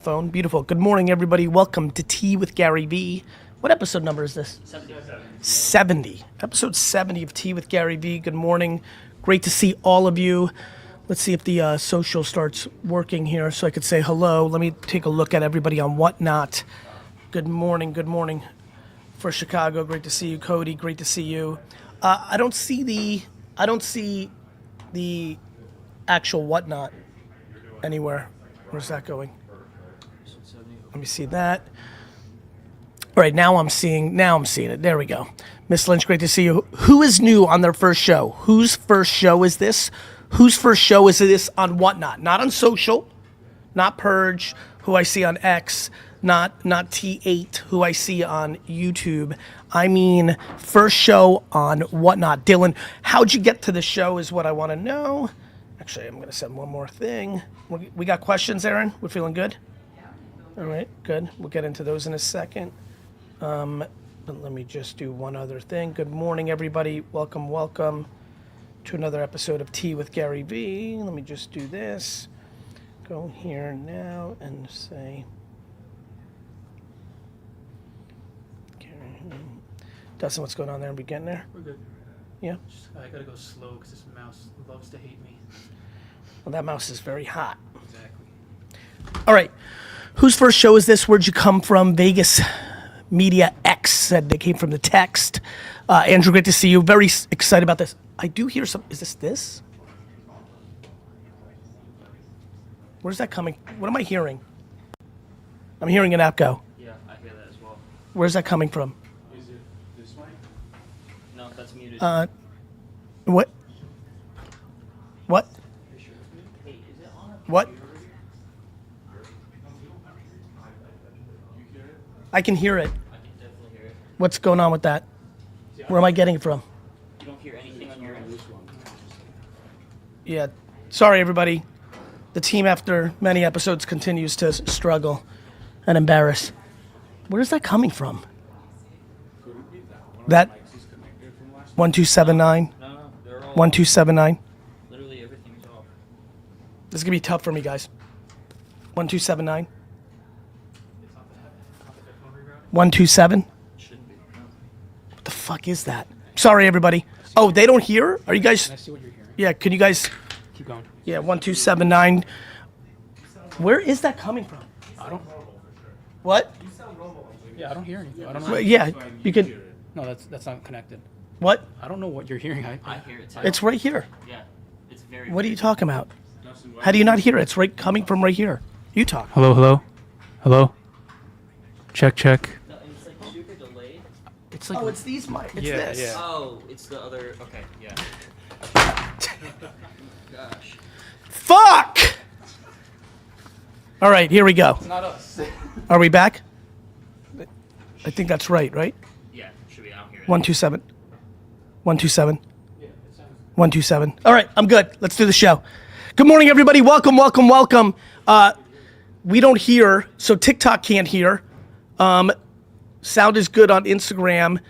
Phone. Beautiful. Good morning, everybody. Welcome to Tea with GaryVee. What episode number is this? 70. Episode 70 of Tea with GaryVee. Good morning. Great to see all of you. Let's see if the social starts working here so I could say hello. Let me take a look at everybody on Whatnot. Good morning. Good morning. For Chicago, great to see you. Cody, great to see you. I don't see the actual Whatnot anywhere. Where's that going? Let me see that. All right, now I'm seeing it. There we go. Miss Lynch, great to see you. Who is new on their first show? Whose first show is this? Whose first show is this on Whatnot? Not on social, not Purge, who I see on X, not T8, who I see on YouTube. I mean, first show on Whatnot. Dylan, how'd you get to the show is what I want to know. Actually, I'm going to send one more thing. We got questions, Aaron? We're feeling good? All right, good. We'll get into those in a second. But let me just do one other thing. Good morning, everybody. Welcome to another episode of Tea with GaryVee. Let me just do this. Go here now and say, Dustin, what's going on there? Are we getting there? We're good. Yeah? I gotta go slow because this mouse loves to hate me. Well, that mouse is very hot. Exactly. All right. Whose first show is this? Where'd you come from? Vegas Media X said they came from the text. Andrew, great to see you. Very excited about this. I do hear some. Is this? Where's that coming? What am I hearing? I'm hearing an echo. Yeah, I hear that as well. Where's that coming from? Is it this way? No, that's muted. What? What? Hey, is it on? What? I can hear it. I can definitely hear it. What's going on with that? Where am I getting it from? You don't hear anything on your end? Yeah. Sorry, everybody. The team, after many episodes, continues to struggle and embarrass. Where is that coming from? That 1279? No, they're all 1279? literally everything's off. This is going to be tough for me, guys. 1279? 127? Shouldn't be. No. What the fuck is that? Sorry, everybody. Oh, they don't hear? Are you guys? I see what you're hearing. Yeah, can you guys? Keep going. Yeah, 1279. Where is that coming from? I don't. What? Yeah, I don't hear anything. I don't know. Well, yeah, you can. No, that's not connected. What? I don't know what you're hearing. I hear it too. It's right here. Yeah, it's very. What are you talking about? How do you not hear it? It's right coming from right here. You talk. Hello. Check. No, it's like super delayed. It's like it's these mics. It's Yeah, this. yeah. Oh, it's the other. Okay, yeah. Gosh. Fuck! All right, here we go. It's not us. Are we back? I think that's right? Yeah, should be out here. 127. 127. 127. All right, I'm good. Let's do the show. Good morning, everybody. Welcome. We don't hear, so TikTok can't hear. Sound is good on Instagram.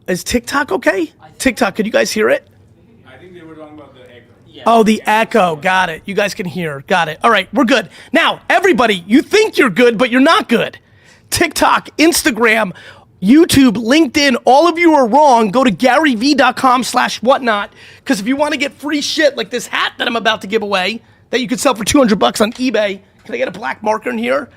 Is TikTok okay? TikTok, could you guys hear it? I think they were talking about the echo. Yeah. Oh, the echo. Got it. You guys can hear. Got it. All right, we're good. Now, everybody, you think you're good, but you're not good. TikTok, Instagram, YouTube, LinkedIn, all of you are wrong. Go to GaryVee.com/whatnot, because if you want to get free shit like this hat that I'm about to give away that you could sell for $200 on eBay, can I get a black marker in here?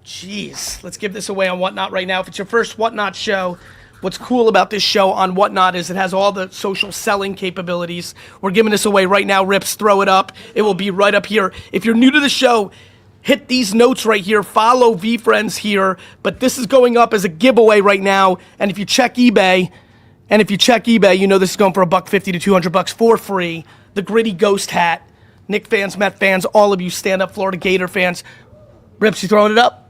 Jeez, let's give this away on Whatnot right now. If it's your first Whatnot show, what's cool about this show on Whatnot is it has all the social selling capabilities. We're giving this away right now. Rips, throw it up. It will be right up here. If you're new to the show, hit these notes right here. Follow VFriends here. But this is going up as a giveaway right now. And if you check eBay, you know this is going for $150 to $200 for free. The Gritty Ghost hat. Knick fans, Met fans, all of you stand-up Florida Gator fans. Rips, you throwing it up?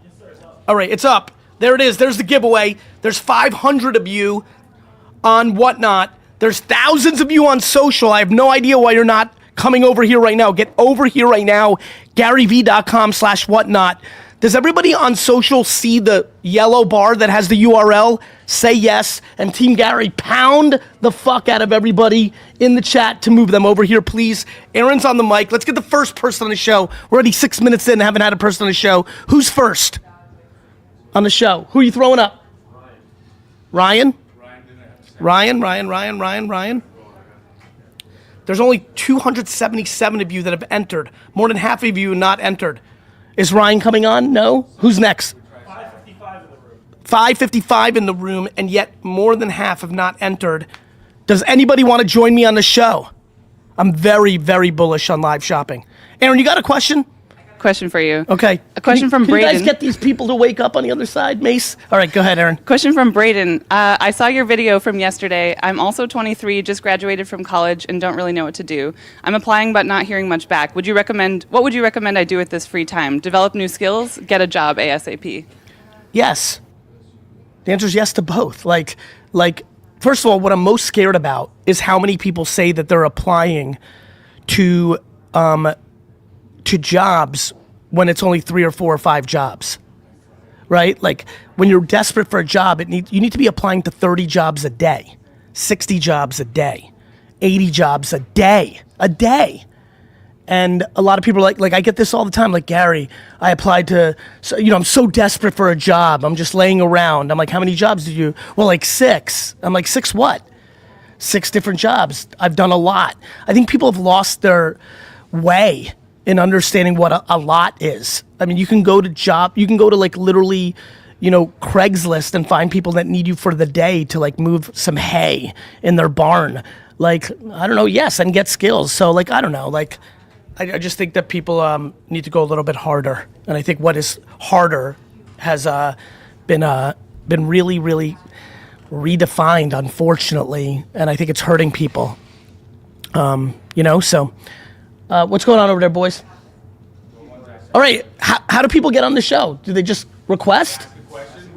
All right, it's up. There it is. There's the giveaway. There's 500 of you on Whatnot. There's thousands of you on social. I have no idea why you're not coming over here right now. Get over here right now. GaryVee.com/whatnot. Does everybody on social see the yellow bar that has the URL? Say yes, and Team Gary, pound the fuck out of everybody in the chat to move them over here, please. Aaron's on the mic. Let's get the first person on the show. We're already 6 minutes in, haven't had a person on the show. Who's first on the show? Who are you throwing up? Ryan? Ryan. There's only 277 of you that have entered. More than half of you not entered. Is Ryan coming on? No? Who's next? 555 in the room. 555 in the room, and yet more than half have not entered. Does anybody want to join me on the show? I'm very, very bullish on live shopping. Aaron, you got a question? Question for you. Okay. A question from Can you guys Braden. get these people to wake up on the other side, Mace? All right, go ahead, Aaron. Question from Braden. I saw your video from yesterday. I'm also 23, just graduated from college, and don't really know what to do. I'm applying but not hearing much back. What would you recommend I do with this free time? Develop new skills, get a job ASAP? Yes. The answer is yes to both. Like, first of all, what I'm most scared about is how many people say that they're applying to jobs when it's only 3 or 4 or 5 jobs, right? Like when you're desperate for a job, you need to be applying to 30 jobs a day, 60 jobs a day, 80 jobs a day. And a lot of people are like I get this all the time. Like, Gary, I applied to, so, I'm so desperate for a job. I'm just laying around. I'm like, how many jobs did you? Well, like 6. I'm like, 6 what? 6 different jobs. I've done a lot. I think people have lost their way in understanding what a lot is. I mean, you can go to like literally, Craigslist and find people that need you for the day to like move some hay in their barn. Like, I don't know, yes, and get skills. So like, I don't know, like, I just think that people need to go a little bit harder. And I think what is harder has been really, really redefined, unfortunately. And I think it's hurting people, so. What's going on over there, boys? All right, how do people get on the show? Do they just request? The question,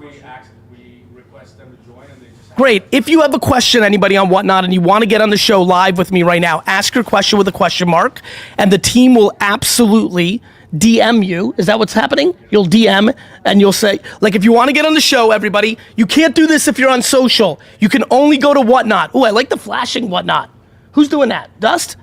we request them to join, and they just Great. If you have a question, anybody on Whatnot, and you want to get on the show live with me right now, ask your question with a question mark, and the team will absolutely DM you. Is that what's happening? You'll DM, and you'll say, like, if you want to get on the show, everybody, you can't do this if you're on social. You can only go to Whatnot. Oh, I like the flashing Whatnot. Who's doing that? Dust?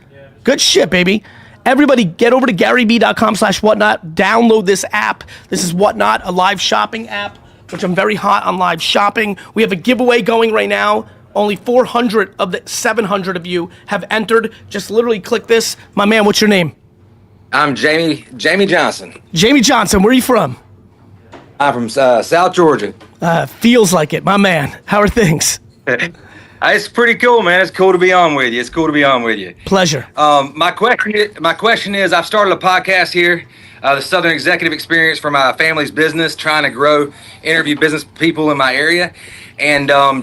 Good shit, baby. Everybody get over to GaryVee.com/whatnot. Download this app. This is Whatnot, a live shopping app, which I'm very hot on live shopping. We have a giveaway going right now. Only 400 of the 700 of you have entered. Just literally click this. My man, what's your name? I'm Jamie Johnson. Jamie Johnson, where are you from? I'm from South Georgia. Feels like it, my man. How are things? It's pretty cool, man. It's cool to be on with you. Pleasure. My question is, I've started a podcast here, the Southern Executive Experience, for my family's business, trying to interview business people in my area, and my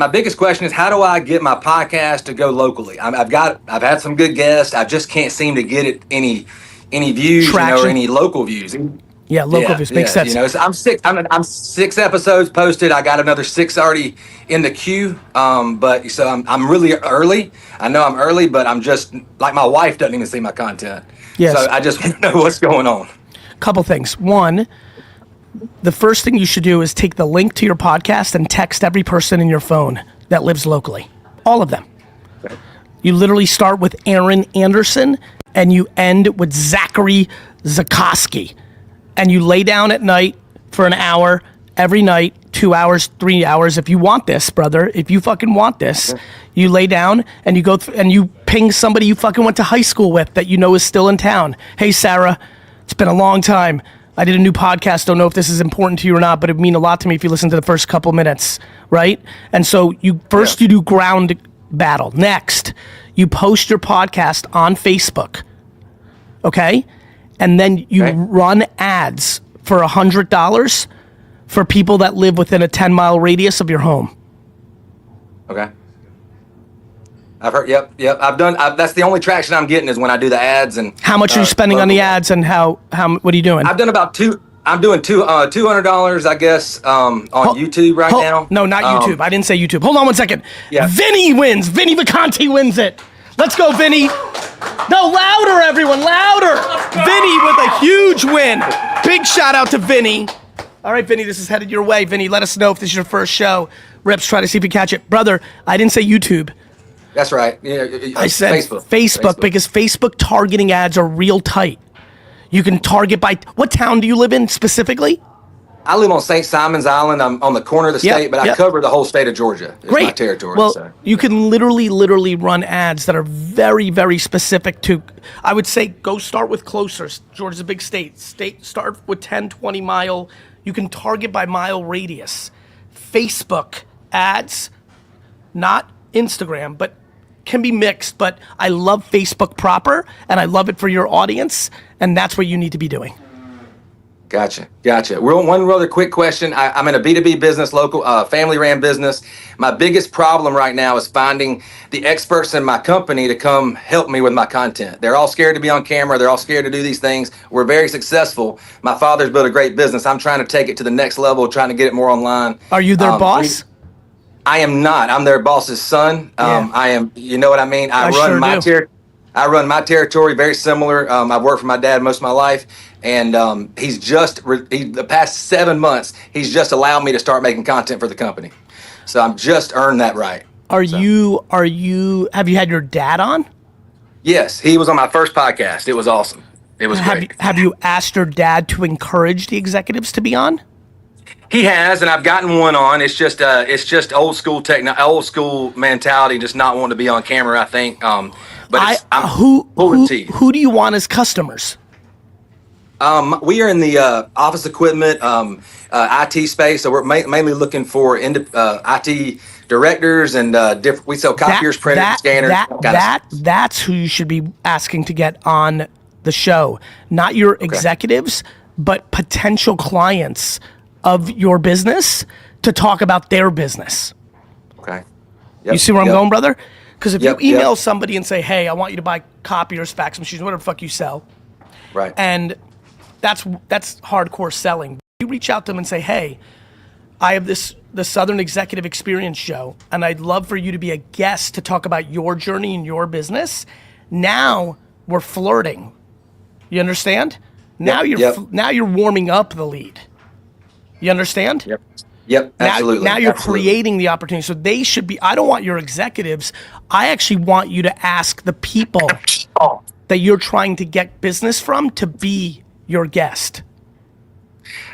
biggest question is, how do I get my podcast to go locally? I've had some good guests. I just can't seem to get it any views, Traction. or any local views. Yeah, local views makes sense. So I'm 6 episodes posted. I got another 6 already in the queue. But I'm really early. I know I'm early, but I'm just like, my wife doesn't even see my content. Yes. So I just want to know what's going on. Couple things. One, the first thing you should do is take the link to your podcast and text every person in your phone that lives locally. All of them. You literally start with Aaron Anderson and you end with Zachary Zakoski. And you lay down at night for an hour every night, 2 hours, 3 hours. If you want this, brother, if you fucking want this, you lay down and you go and you ping somebody you fucking went to high school with that you know is still in town. Hey, Sarah, it's been a long time. I did a new podcast. Don't know if this is important to you or not, but it'd mean a lot to me if you listen to the first couple minutes, right? And so you do ground battle. Next, you post your podcast on Facebook, okay? And then you run ads for $100 for people that live within a 10-mile radius of your home. Okay. I've heard. Yep. I've done. That's the only traction I'm getting is when I do the ads. And how much are you spending on the ads, and how what are you doing? I've done about I'm doing $200, I guess, on YouTube right now. No, not YouTube. I didn't say YouTube. Hold on one second. Yeah. Vinny wins. Vinny Vacanti wins it. Let's go, Vinny. No, louder, everyone, louder. Vinny with a huge win. Big shout out to Vinny. All right, Vinny, this is headed your way. Vinny, let us know if this is your first show. Rips, try to see if you catch it. Brother, I didn't say YouTube. That's right. Yeah, I said Facebook because Facebook targeting ads are real tight. You can target by, what town do you live in specifically? I live on St. Simon's Island. I'm on the corner of the state, but I cover the whole state of Georgia. It's my territory. Well, so. you can literally run ads that are very, very specific to, I would say, go start with closer. Georgia's a big state. Start with 10, 20 mile. You can target by mile radius. Facebook ads, not Instagram, but can be mixed. But I love Facebook proper, and I love it for your audience, and that's what you need to be doing. Gotcha. One other quick question. I'm in a B2B business, local family-ran business. My biggest problem right now is finding the experts in my company to come help me with my content. They're all scared to be on camera. They're all scared to do these things. We're very successful. My father's built a great business. I'm trying to take it to the next level, trying to get it more online. Are you their boss? I am not. I'm their boss's son. I am. You know what I mean? I run my territory, very similar. I've worked for my dad most of my life, and the past 7 months, he's just allowed me to start making content for the company. So I'm just earned that right. Have you had your dad on? Yes, he was on my first podcast. It was awesome. It was great. Have you asked your dad to encourage the executives to be on? He has, and I've gotten one on. It's just old school old school mentality, just not wanting to be on camera, I think. But who do you want as customers? We are in the office equipment, IT space, so we're mainly looking for IT directors and different. We sell copiers, printers, scanners. That's who you should be asking to get on the show, not your executives, but potential clients of your business to talk about their business. Okay. You see where I'm going, brother? Because if you email somebody and say, hey, I want you to buy copiers, fax machines, whatever the fuck you sell. Right. And that's hardcore selling. You reach out to them and say, hey, I have the Southern Executive Experience show, and I'd love for you to be a guest to talk about your journey and your business. Now we're flirting. You understand? Now you're warming up the lead. You understand? Yep, absolutely. Now you're creating the opportunity. So they should be, I don't want your executives. I actually want you to ask the people that you're trying to get business from to be your guest.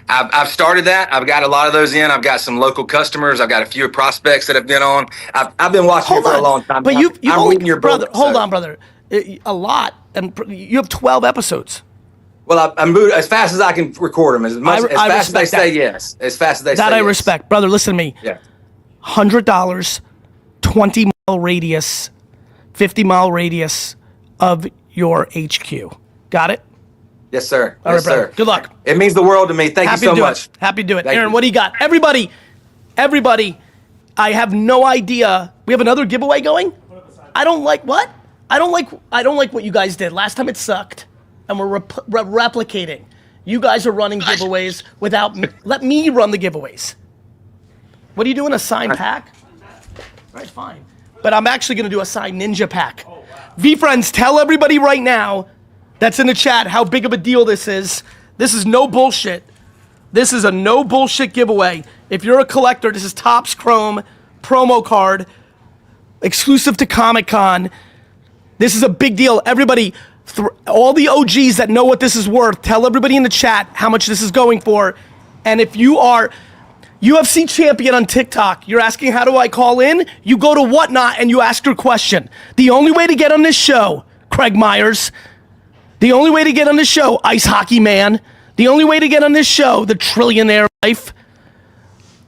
I've started that. I've got a lot of those in. I've got some local customers. I've got a few prospects that have been on. I've been watching you for a long time. But I'm reading your book. Hold on, brother. A lot. And you have 12 episodes. Well, I'm moving as fast as I can record them. As fast as they say yes. As fast as they say yes. That I respect. Brother, listen to me. Yeah. $100, 20-mile radius, 50-mile radius of your HQ. Got it? Yes, sir. All right, brother. Good luck. It means the world to me. Thank you so much. Happy to do it. Thank Aaron, you. what do you got? Everybody, I have no idea. We have another giveaway going? I don't like what? I don't like what you guys did. Last time it sucked. And we're replicating. You guys are running giveaways without me. Let me run the giveaways. What are you doing, a signed pack? All right, fine. But I'm actually going to do a signed ninja pack. V-Friends, tell everybody right now that's in the chat how big of a deal this is. This is no bullshit. This is a no bullshit giveaway. If you're a collector, this is Topps Chrome promo card, exclusive to Comic-Con. This is a big deal. Everybody, all the OGs that know what this is worth, tell everybody in the chat how much this is going for. And if you are UFC champion on TikTok, you're asking how do I call in? You go to Whatnot and you ask your question. The only way to get on this show, Craig Myers, the only way to get on this show, Ice Hockey Man, the only way to get on this show, the Trillionaire Life,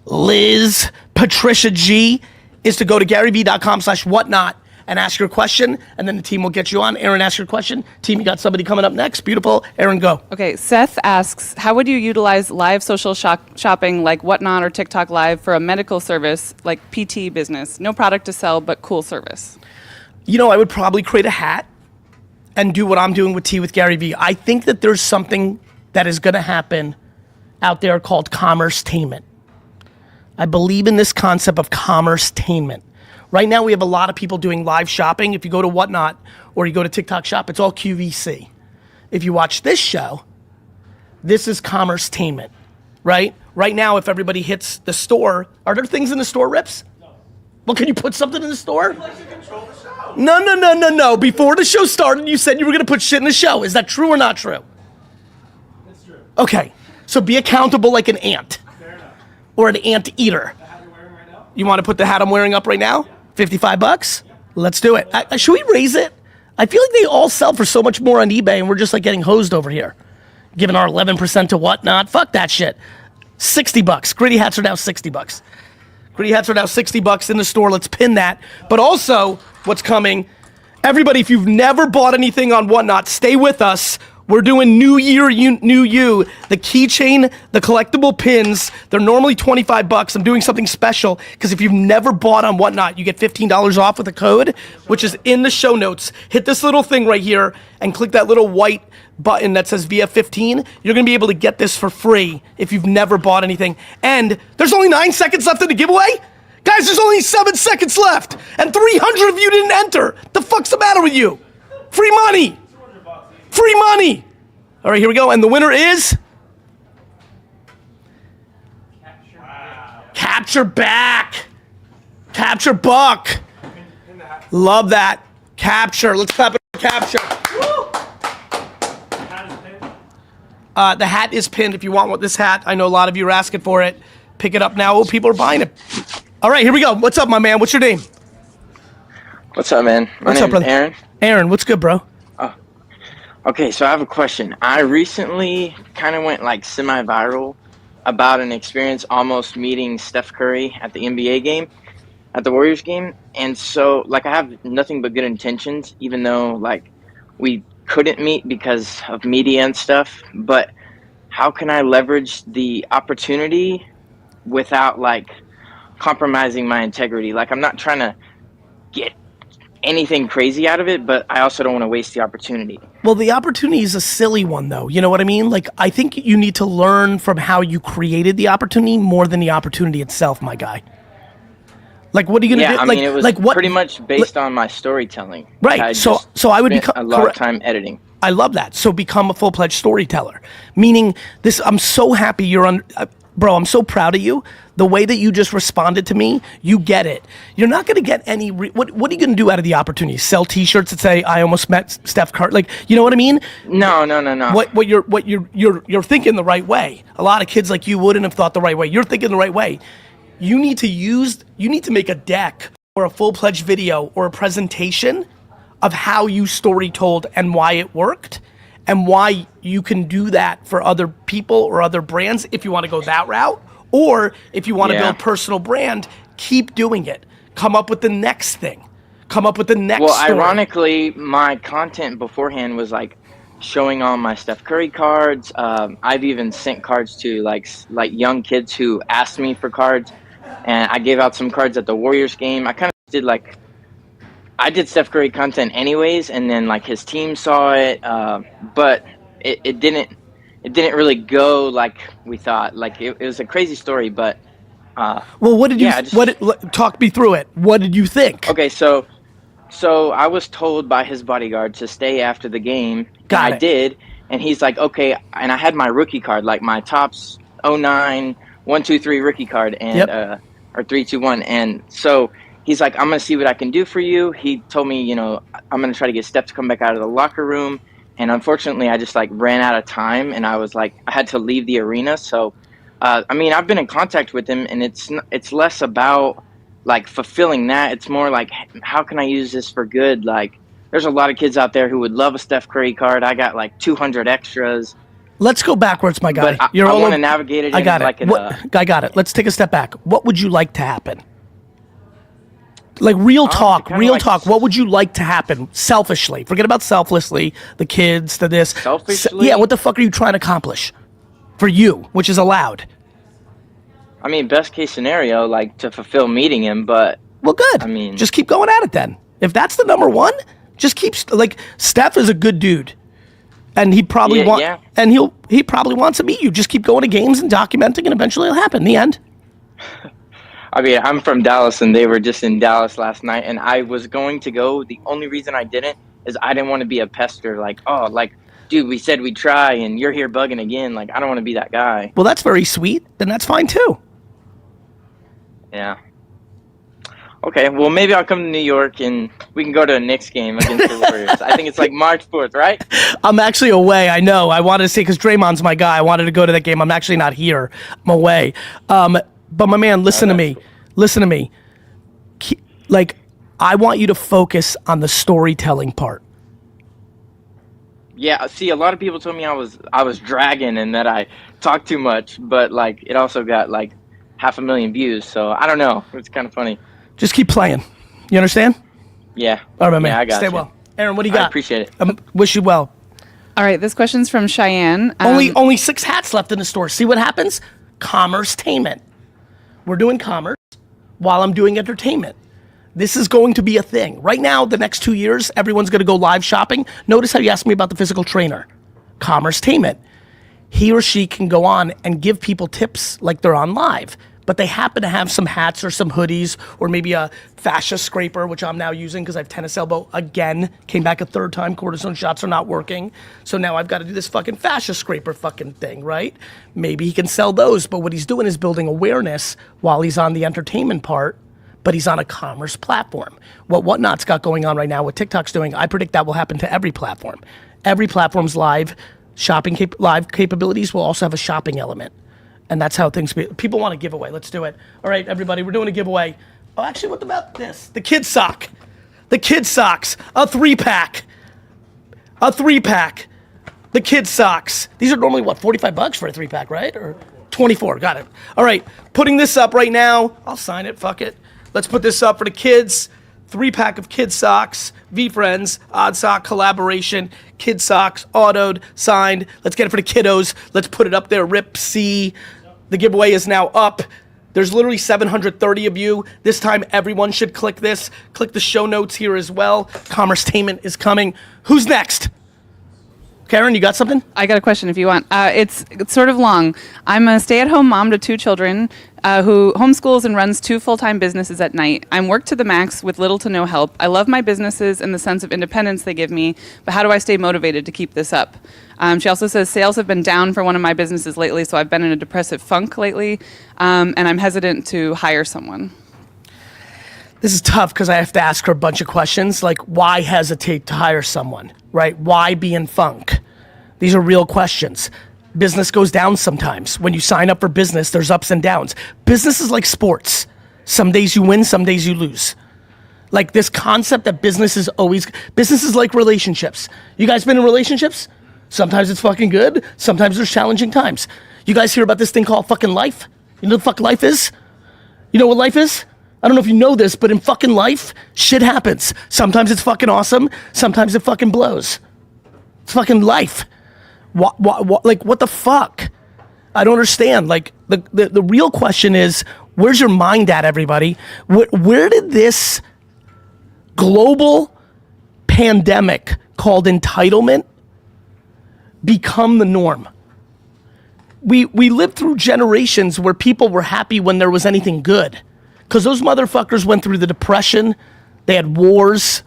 Liz, Patricia G, is to go to GaryVee.com/whatnot and ask your question, and then the team will get you on. Aaron, ask your question. Team, you got somebody coming up next. Beautiful. Aaron, go. Okay, Seth asks, how would you utilize live social shopping like Whatnot or TikTok Live for a medical service like PT business? No product to sell, but cool service. You know, I would probably create a hat and do what I'm doing with Tea with GaryVee. I think that there's something that is going to happen out there called Commerce-tainment. I believe in this concept of Commerce-tainment, Right now we have a lot of people doing live shopping. If you go to Whatnot or you go to TikTok Shop, it's all QVC. If you watch this show, this is Commerce-tainment, right? Right now, if everybody hits the store, are there things in the store, Rips? No. Well, can you put something in the store? No. Before the show started, you said you were gonna put shit in the show. Is that true or not true? It's true. Okay, so be accountable like an ant. Fair enough. Or an ant eater. The hat you're wearing right now? You wanna put the hat I'm wearing up right now? 55 bucks? Let's do it. Should we raise it? I feel like they all sell for so much more on eBay and we're just like getting hosed over here. Giving our 11% to Whatnot. Fuck that shit. 60 bucks. Gritty hats are now 60 bucks. Gritty hats are now 60 bucks in the store. Let's pin that. But also, what's coming, everybody, if you've never bought anything on Whatnot, stay with us. We're doing New Year, New You. The keychain, the collectible pins, they're normally 25 bucks. I'm doing something special because if you've never bought on Whatnot, you get $15 off with a code, which is in the show notes. Hit this little thing right here and click that little white button that says VF15. You're gonna be able to get this for free if you've never bought anything. And there's only 9 seconds left in the giveaway. Guys, there's only 7 seconds left and 300 of you didn't enter. The fuck's the matter with you? Free money. Free money! All right, here we go. And the winner is? Capture back. Capture buck. Love that. Capture. Let's clap it for capture. The hat is pinned. If you want this hat, I know a lot of you are asking for it. Pick it up now. Oh, people are buying it. All right, here we go. What's up, my man? What's your name? What's up, man? My name is Aaron. Aaron, what's good, bro? Okay, so I have a question. I recently kind of went like semi-viral about an experience almost meeting Steph Curry at the NBA game, at the Warriors game. And so like I have nothing but good intentions, even though like we couldn't meet because of media and stuff. But how can I leverage the opportunity without like compromising my integrity? Like I'm not trying to get anything crazy out of it, but I also don't want to waste the opportunity. Well, the opportunity is a silly one, though. You know what I mean? Like, I think you need to learn from how you created the opportunity more than the opportunity itself, my guy. Like, what are you gonna do? Yeah, I mean, it was pretty much based on my storytelling. Right. So I would become a lot of time editing. I love that. So become a full-fledged storyteller. Meaning, this. I'm so happy you're on. Bro, I'm so proud of you. The way that you just responded to me, you get it. You're not going to get any. What are you going to do out of the opportunity? Sell T-shirts that say "I almost met Steph Curry"? Like, you know what I mean? No. What you're thinking the right way. A lot of kids like you wouldn't have thought the right way. You're thinking the right way. You need to make a deck or a full-fledged video or a presentation of how you story told and why it worked. And why you can do that for other people or other brands if you want to go that route. Or if you want to build personal brand, keep doing it. Come up with the next thing. Come up with the next story. Ironically, my content beforehand was like showing all my Steph Curry cards. I've even sent cards to like young kids who asked me for cards. And I gave out some cards at the Warriors game. I kind of did like, I did Steph Curry content anyways, and then like his team saw it, but it didn't really go like we thought. Like it was a crazy story, but well, what did you? Talk me through it. What did you think? Okay, so I was told by his bodyguard to stay after the game. I did, and he's like, okay, and I had my rookie card, like my Topps 09 1 2 3 rookie card, and or 3 2 1, and so. He's like, I'm going to see what I can do for you. He told me, you know, I'm going to try to get Steph to come back out of the locker room. And unfortunately, I just like ran out of time and I was like, I had to leave the arena. So, I mean, I've been in contact with him and it's less about like fulfilling that. It's more like, how can I use this for good? Like there's a lot of kids out there who would love a Steph Curry card. I got like 200 extras. Let's go backwards, my guy. But I want to navigate it. I got it. I got it. Let's take a step back. What would you like to happen? Like real talk, what would you like to happen selfishly? Forget about selflessly, the kids, the this. Selfishly? Yeah, what the fuck are you trying to accomplish? For you, which is allowed. I mean, best case scenario, like to fulfill meeting him, but... Well, good. I mean... Just keep going at it then. If that's the number one, just keep, like, Steph is a good dude. And he probably and he probably wants to meet you. Just keep going to games and documenting and eventually it'll happen. The end. I mean, I'm from Dallas, and they were just in Dallas last night, and I was going to go. The only reason I didn't is I didn't want to be a pester. Like, oh, like, dude, we said we'd try, and you're here bugging again. Like, I don't want to be that guy. Well, that's very sweet. Then that's fine too. Yeah. Okay, well, maybe I'll come to New York, and we can go to a Knicks game against the Warriors. I think it's like March 4th, right? I'm actually away. I know. I wanted to say, because Draymond's my guy. I wanted to go to that game. I'm actually not here. I'm away. But my man, listen to me. Listen to me. Like, I want you to focus on the storytelling part. Yeah, see, a lot of people told me I was dragging and that I talk too much, but like it also got like 500,000 views. So I don't know. It's kind of funny. Just keep playing. You understand? Yeah. All right, my man. Yeah, I got Stay you. well. Aaron, what do you got? I appreciate it. Wish you well. All right, this question's from Cheyenne. Only 6 hats left in the store. See what happens? Commerce-tainment. We're doing commerce while I'm doing entertainment. This is going to be a thing. Right now, the next 2 years, everyone's going to go live shopping. Notice how you asked me about the physical trainer. Commerce-tainment. He or she can go on and give people tips like they're on live, but they happen to have some hats or some hoodies or maybe a fascia scraper, which I'm now using because I have tennis elbow again. Came back a 3rd time. Cortisone shots are not working. So now I've got to do this fucking fascia scraper fucking thing, right? Maybe he can sell those, but what he's doing is building awareness while he's on the entertainment part, but he's on a commerce platform. What Whatnot's got going on right now, what TikTok's doing, I predict that will happen to every platform. Every platform's live shopping live capabilities will also have a shopping element. And that's how things be. People want a giveaway. Let's do it. All right, everybody, we're doing a giveaway. Oh, actually, what about this? The kid sock. The kid socks. A 3-pack. A 3-pack. The kid socks. These are normally, what, $45 for a 3-pack, right? Or 24, got it. All right, putting this up right now. I'll sign it, fuck it. Let's put this up for the kids. 3-pack of kid socks, V-Friends, Odd Sock collaboration, kid socks, autoed, signed. Let's get it for the kiddos. Let's put it up there, Rip C. The giveaway is now up. There's literally 730 of you. This time everyone should click this. Click the show notes here as well. Commerce-tainment is coming. Who's next? Karen, you got something? I got a question if you want. It's sort of long. I'm a stay-at-home mom to 2 children who homeschools and runs 2 full-time businesses at night. I'm worked to the max with little to no help. I love my businesses and the sense of independence they give me, but how do I stay motivated to keep this up? She also says sales have been down for one of my businesses lately, so I've been in a depressive funk lately, and I'm hesitant to hire someone. This is tough because I have to ask her a bunch of questions, like why hesitate to hire someone, right? Why be in funk? These are real questions. Business goes down sometimes. When you sign up for business, there's ups and downs. Business is like sports. Some days you win, some days you lose. Like this concept that business is like relationships. You guys been in relationships? Sometimes it's fucking good. Sometimes there's challenging times. You guys hear about this thing called fucking life? You know what the fuck life is? You know what life is? I don't know if you know this, but in fucking life, shit happens. Sometimes it's fucking awesome. Sometimes it fucking blows. It's fucking life. Like, what the fuck? I don't understand. Like, the real question is, where's your mind at, everybody? Where did this global pandemic called entitlement become the norm? We lived through generations where people were happy when there was anything good. Because those motherfuckers went through the Depression, they had wars.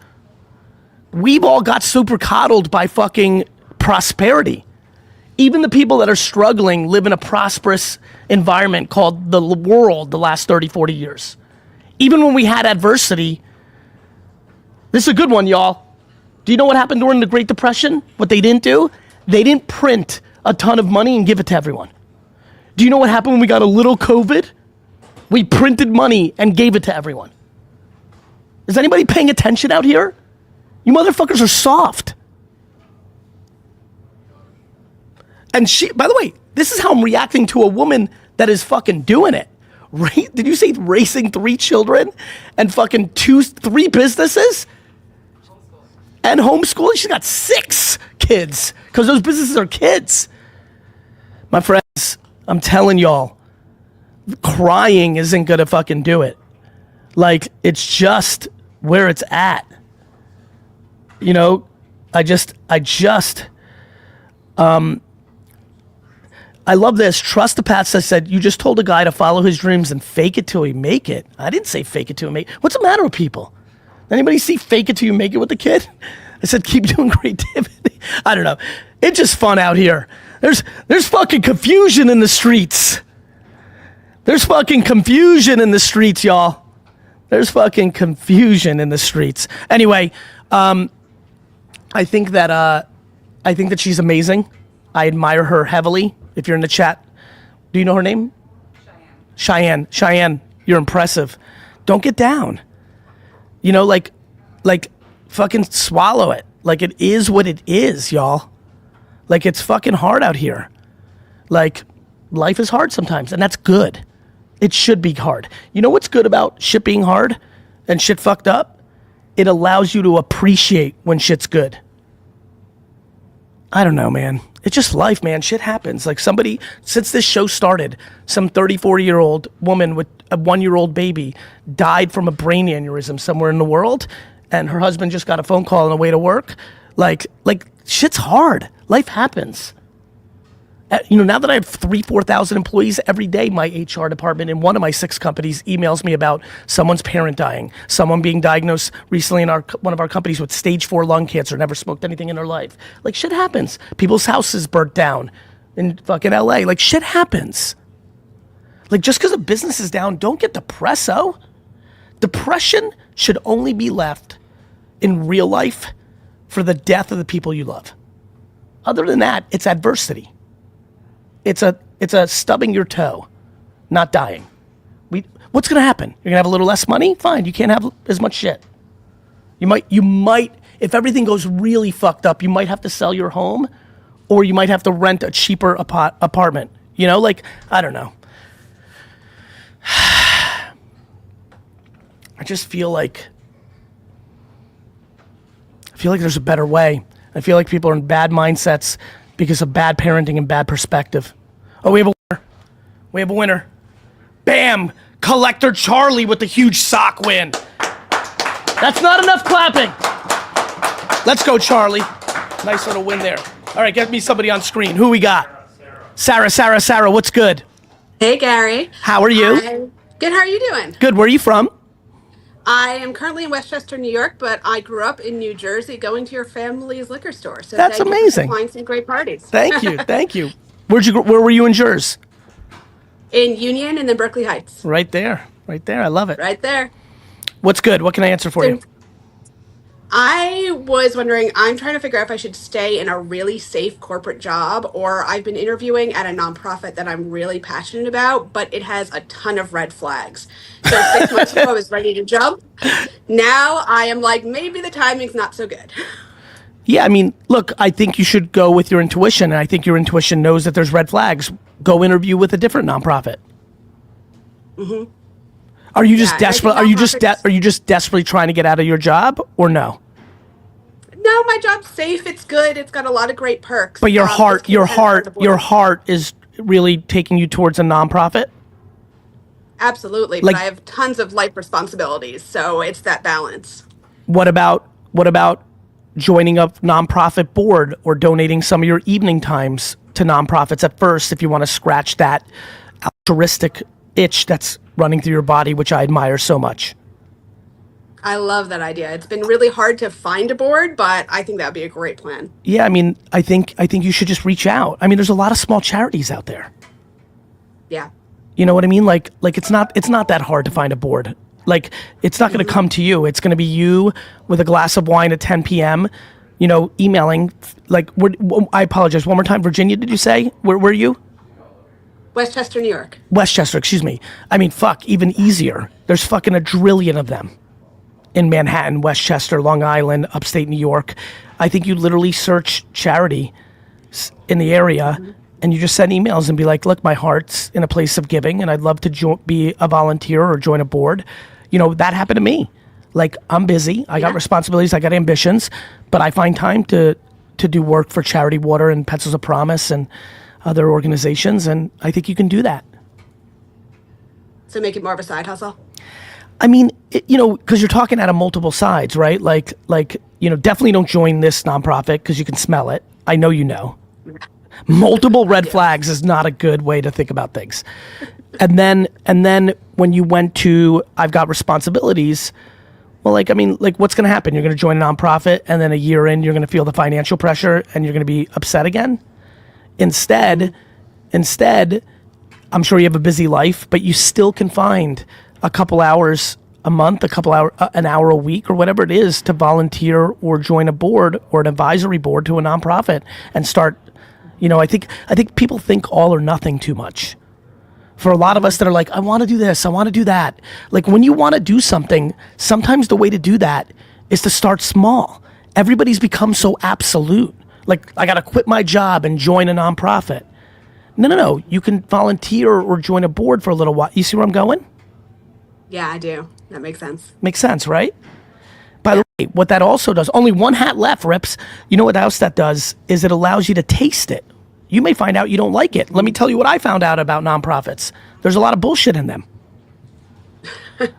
We've all got super coddled by fucking prosperity. Even the people that are struggling live in a prosperous environment called the world the last 30, 40 years. Even when we had adversity, this is a good one, y'all. Do you know what happened during the Great Depression? What they didn't do? They didn't print a ton of money and give it to everyone. Do you know what happened when we got a little COVID? We printed money and gave it to everyone. Is anybody paying attention out here? You motherfuckers are soft. And she, by the way, this is how I'm reacting to a woman that is fucking doing it. Right? Did you say raising 3 children and fucking 3 businesses? And homeschooling? She's got 6 kids because those businesses are kids. My friends, I'm telling y'all, crying isn't gonna fucking do it. Like, it's just where it's at. You know, I love this. Trust the Pat said, you just told a guy to follow his dreams and fake it till he make it. I didn't say fake it till he make it. What's the matter with people? Anybody see fake it till you make it with the kid? I said, keep doing creativity. I don't know. It's just fun out here. There's fucking confusion in the streets. There's fucking confusion in the streets, y'all. There's fucking confusion in the streets. Anyway, I think that she's amazing. I admire her heavily. If you're in the chat, do you know her name? Cheyenne, you're impressive. Don't get down. You know, like fucking swallow it. Like it is what it is, y'all. Like it's fucking hard out here. Like life is hard sometimes, and that's good. It should be hard. You know what's good about shit being hard and shit fucked up? It allows you to appreciate when shit's good. I don't know, man. It's just life, man. Shit happens. Like somebody, since this show started, some 34-year-old woman with a 1-year-old baby died from a brain aneurysm somewhere in the world, and her husband just got a phone call on the way to work. Like shit's hard. Life happens. You know, now that I have 4,000 employees every day, my HR department in one of my 6 companies emails me about someone's parent dying, someone being diagnosed recently in one of our companies with stage 4 lung cancer, never smoked anything in their life. Like shit happens. People's houses burnt down in fucking LA. Like shit happens. Like just because a business is down, don't get depressed. Depression should only be left in real life for the death of the people you love. Other than that, it's adversity. It's a stubbing your toe, not dying. What's gonna happen? You're gonna have a little less money? Fine, you can't have as much shit. You might, if everything goes really fucked up, you might have to sell your home, or you might have to rent a cheaper apartment. You know, like, I don't know. I just feel like there's a better way. I feel like people are in bad mindsets because of bad parenting and bad perspective. Oh, we have a winner. We have a winner. Bam! Collector Charlie with the huge sock win. That's not enough clapping. Let's go, Charlie. Nice little win there. All right, get me somebody on screen. Who we got? Sarah, what's good? Hey, Gary. How are you? Good, how are you doing? Good, where are you from? I am currently in Westchester, New York, but I grew up in New Jersey going to your family's liquor store. So That's thank you amazing. for supplying some great parties. Thank you. Where were you in Jersey? In Union and then Berkeley Heights. Right there. I love it. Right there. What's good? What can I answer for you? I was wondering, I'm trying to figure out if I should stay in a really safe corporate job, or I've been interviewing at a nonprofit that I'm really passionate about, but it has a ton of red flags. So 6 months ago, I was ready to jump. Now I am like, maybe the timing's not so good. Yeah, I mean, look, I think you should go with your intuition, and I think your intuition knows that there's red flags. Go interview with a different nonprofit. Mm-hmm. Are you just desperate? Are you just desperately trying to get out of your job, or no? No, my job's safe. It's good. It's got a lot of great perks. But your heart is really taking you towards a nonprofit. Absolutely, Like, but I have tons of life responsibilities, so it's that balance. What about joining a nonprofit board or donating some of your evening times to nonprofits at first, if you want to scratch that altruistic itch that's running through your body, which I admire so much. I love that idea. It's been really hard to find a board, but I think that would be a great plan. Yeah, I mean, I think you should just reach out. I mean, there's a lot of small charities out there. Yeah. You know what I mean? Like it's not that hard to find a board. Like it's not going to come to you. It's going to be you with a glass of wine at 10 p.m. You know, emailing. Like, I apologize. One more time. Virginia, did you say? Where were you? Westchester, New York. Westchester, excuse me. I mean, fuck, even easier. There's fucking a trillion of them in Manhattan, Westchester, Long Island, upstate New York. I think you literally search charity in the area, and you just send emails and be like, look, my heart's in a place of giving, and I'd love to be a volunteer or join a board. You know, that happened to me. Like, I'm busy. I got responsibilities. I got ambitions. But I find time to do work for Charity Water and Pencils of Promise and other organizations, and I think you can do that. So make it more of a side hustle? I mean, you know, because you're talking out of multiple sides, right? Like, you know, definitely don't join this nonprofit because you can smell it. I know you know. Multiple red flags is not a good way to think about things. And then when you went to, I've got responsibilities, well, like, I mean, like, what's going to happen? You're going to join a nonprofit, and then a year in, you're going to feel the financial pressure, and you're going to be upset again? Instead, I'm sure you have a busy life, but you still can find a couple hours a month, an hour a week, or whatever it is, to volunteer or join a board or an advisory board to a nonprofit and start, you know, I think people think all or nothing too much. For a lot of us that are like, I want to do this, I want to do that. Like, when you want to do something, sometimes the way to do that is to start small. Everybody's become so absolute. Like, I got to quit my job and join a nonprofit. No. You can volunteer or join a board for a little while. You see where I'm going? Yeah, I do. That makes sense. Makes sense, right? By the way, what that also does, only one hat left, Rips. You know what else that does is it allows you to taste it. You may find out you don't like it. Let me tell you what I found out about nonprofits. There's a lot of bullshit in them.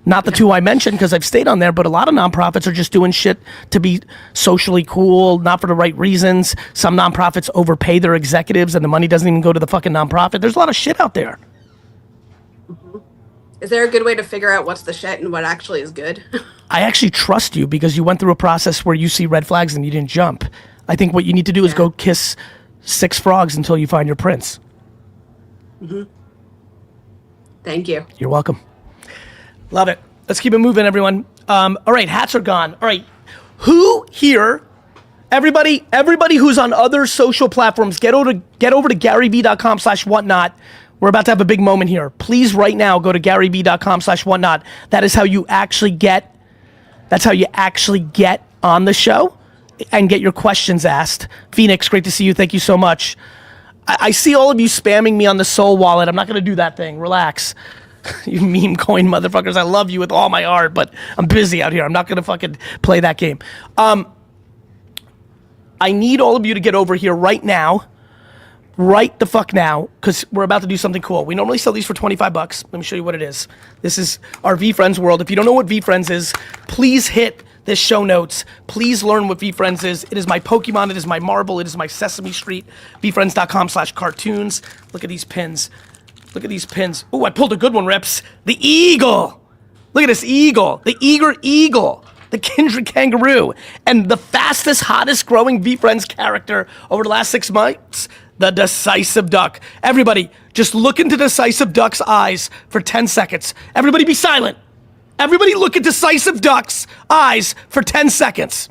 Not the two I mentioned, because I've stayed on there, but a lot of nonprofits are just doing shit to be socially cool, not for the right reasons. Some nonprofits overpay their executives and the money doesn't even go to the fucking nonprofit. There's a lot of shit out there. Is there a good way to figure out what's the shit and what actually is good? I actually trust you because you went through a process where you see red flags and you didn't jump. I think what you need to do is go kiss 6 frogs until you find your prince. Thank you. You're welcome. Love it. Let's keep it moving, everyone. All right, hats are gone. All right, who here, everybody who's on other social platforms, get over to GaryVee.com/whatnot. We're about to have a big moment here. Please, right now, go to GaryVee.com/whatnot. That is how you actually get, on the show and get your questions asked. Phoenix, great to see you. Thank you so much. I see all of you spamming me on the Soul Wallet. I'm not gonna do that thing. Relax. You meme coin motherfuckers. I love you with all my heart, but I'm busy out here. I'm not gonna fucking play that game. I need all of you to get over here right now. Right the fuck now, because we're about to do something cool. We normally sell these for 25 bucks. Let me show you what it is. This is our VeeFriends world. If you don't know what VeeFriends is, please hit this show notes. Please learn what VeeFriends is. It is my Pokemon, it is my Marvel, it is my Sesame Street. VeeFriends.com/cartoons. Look at these pins. Look at these pins. Ooh, I pulled a good one, Rips. The eagle. Look at this eagle. The eager eagle. The Kindred Kangaroo. And the fastest, hottest growing VeeFriends character over the last 6 months, the Decisive Duck. Everybody, just look into Decisive Duck's eyes for 10 seconds. Everybody be silent. Everybody look at Decisive Duck's eyes for 10 seconds.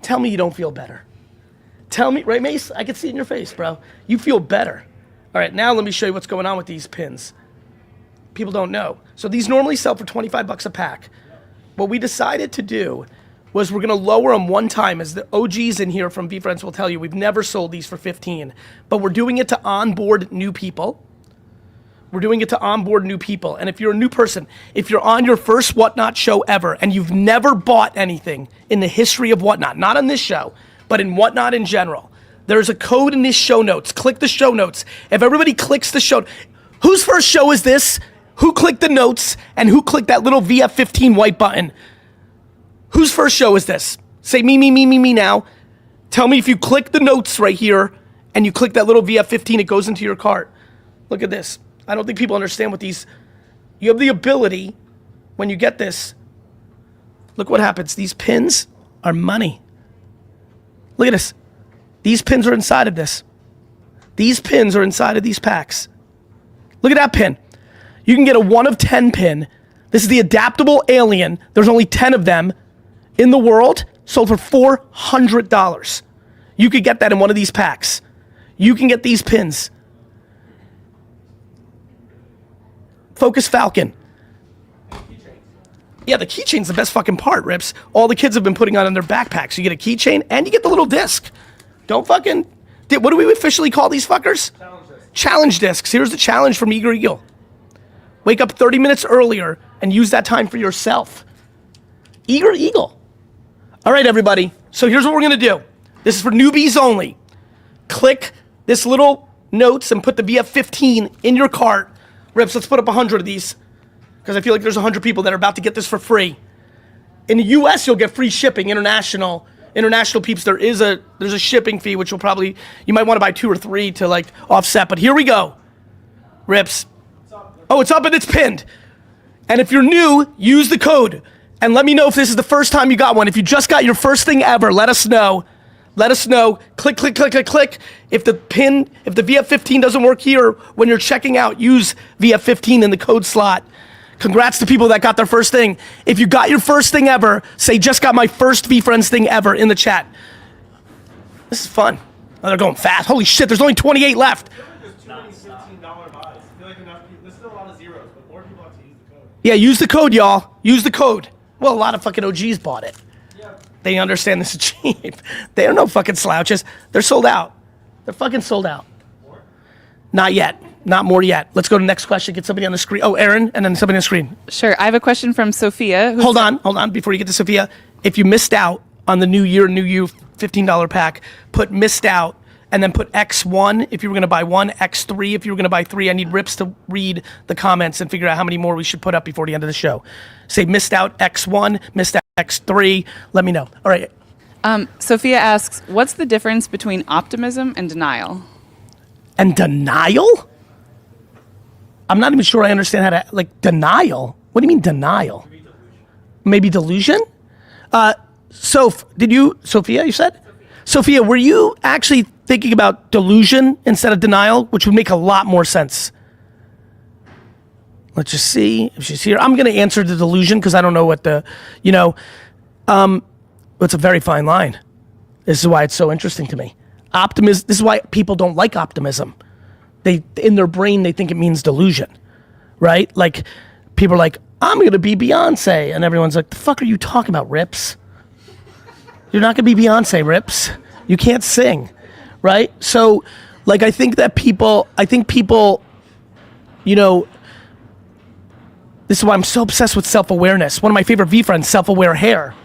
Tell me you don't feel better. Tell me, right, Mace? I can see it in your face, bro. You feel better. All right, now let me show you what's going on with these pins. People don't know. So these normally sell for 25 bucks a pack. What we decided to do was we're gonna lower them one time. As the OGs in here from VeeFriends will tell you, we've never sold these for 15, but we're doing it to onboard new people. We're doing it to onboard new people. And if you're a new person, if you're on your first Whatnot show ever and you've never bought anything in the history of Whatnot, not on this show, but in Whatnot in general, there's a code in this show notes. Click the show notes. If everybody clicks the show, whose first show is this? Who clicked the notes and who clicked that little VF15 white button? Whose first show is this? Say me now. Tell me if you click the notes right here and you click that little VF15, it goes into your cart. Look at this. I don't think people understand what these, you have the ability, when you get this, look what happens. These pins are money. Look at this. These pins are inside of this. These pins are inside of these packs. Look at that pin. You can get a 1 of 10 pin. This is the adaptable alien. There's only 10 of them in the world, sold for $400. You could get that in one of these packs. You can get these pins. Focus Falcon. Yeah, the keychain's the best fucking part, Rips. All the kids have been putting on in their backpacks. You get a keychain and you get the little disc. Don't fucking, what do we officially call these fuckers? Challenge discs. Here's the challenge from Eager Eagle. Wake up 30 minutes earlier and use that time for yourself. Eager Eagle. All right, everybody. So here's what we're gonna do. This is for newbies only. Click this little notes and put the VF15 in your cart. Rips, let's put up 100 of these because I feel like there's 100 people that are about to get this for free. in the U.S. you'll get free shipping. International peeps, there's a shipping fee, which you might want to buy 2 or 3 to like offset. But here we go, Rips. Oh, it's up and it's pinned. And if you're new, use the code and let me know if this is the first time you got one. If you just got your first thing ever, let us know. Let us know. Click, click, click, click, click. If the VF15 doesn't work here, when you're checking out, use VF15 in the code slot. Congrats to people that got their first thing. If you got your first thing ever, say just got my first VFriends thing ever in the chat. This is fun. Oh, they're going fast. Holy shit, there's only 28 left. There's too many $15 buys. I feel like there's still a lot of zeros, but more people have to use the code. Yeah, use the code, y'all. Use the code. Well, a lot of fucking OGs bought it. Yeah. They understand this is cheap. They are no fucking slouches. They're sold out. They're fucking sold out. More? Not yet. Not more yet. Let's go to the next question. Get somebody on the screen. Oh, Aaron, and then somebody on the screen. Sure. I have a question from Sophia. Hold on. Before you get to Sophia, if you missed out on the New Year, New You $15 pack, put missed out and then put X1 if you were going to buy 1, X3 if you were going to buy 3. I need Rips to read the comments and figure out how many more we should put up before the end of the show. Say missed out X1, missed out X3. Let me know. All right. Sophia asks, what's the difference between optimism and denial? And denial? I'm not even sure I understand how to, denial? What do you mean denial? Maybe delusion? Sophia, you said? Sophia, were you actually thinking about delusion instead of denial, which would make a lot more sense? Let's just see if she's here. I'm going to answer the delusion because I don't know what it's a very fine line. This is why it's so interesting to me. Optimism, this is why people don't like optimism. In their brain, they think it means delusion, right? Like, people are like, I'm going to be Beyonce. And everyone's like, the fuck are you talking about, Rips? You're not going to be Beyonce, Rips. You can't sing, right? So, I think people, this is why I'm so obsessed with self-awareness. One of my favorite VFriends, Self-Aware Hair.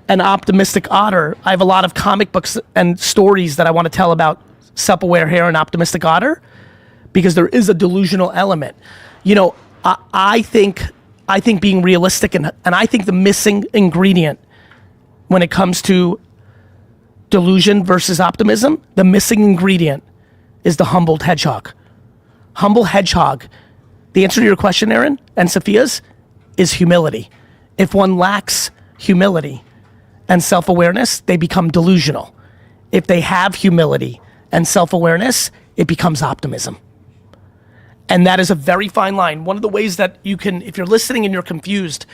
And Optimistic Otter. I have a lot of comic books and stories that I want to tell about Self-Aware Hair and Optimistic Otter because there is a delusional element. I think being realistic and I think the missing ingredient when it comes to delusion versus optimism, the missing ingredient is the humbled hedgehog. Humble hedgehog, the answer to your question, Aaron, and Sophia's, is humility. If one lacks humility and self-awareness, they become delusional. If they have humility and self-awareness, it becomes optimism. And that is a very fine line. One of the ways that you can, if you're listening and you're confused,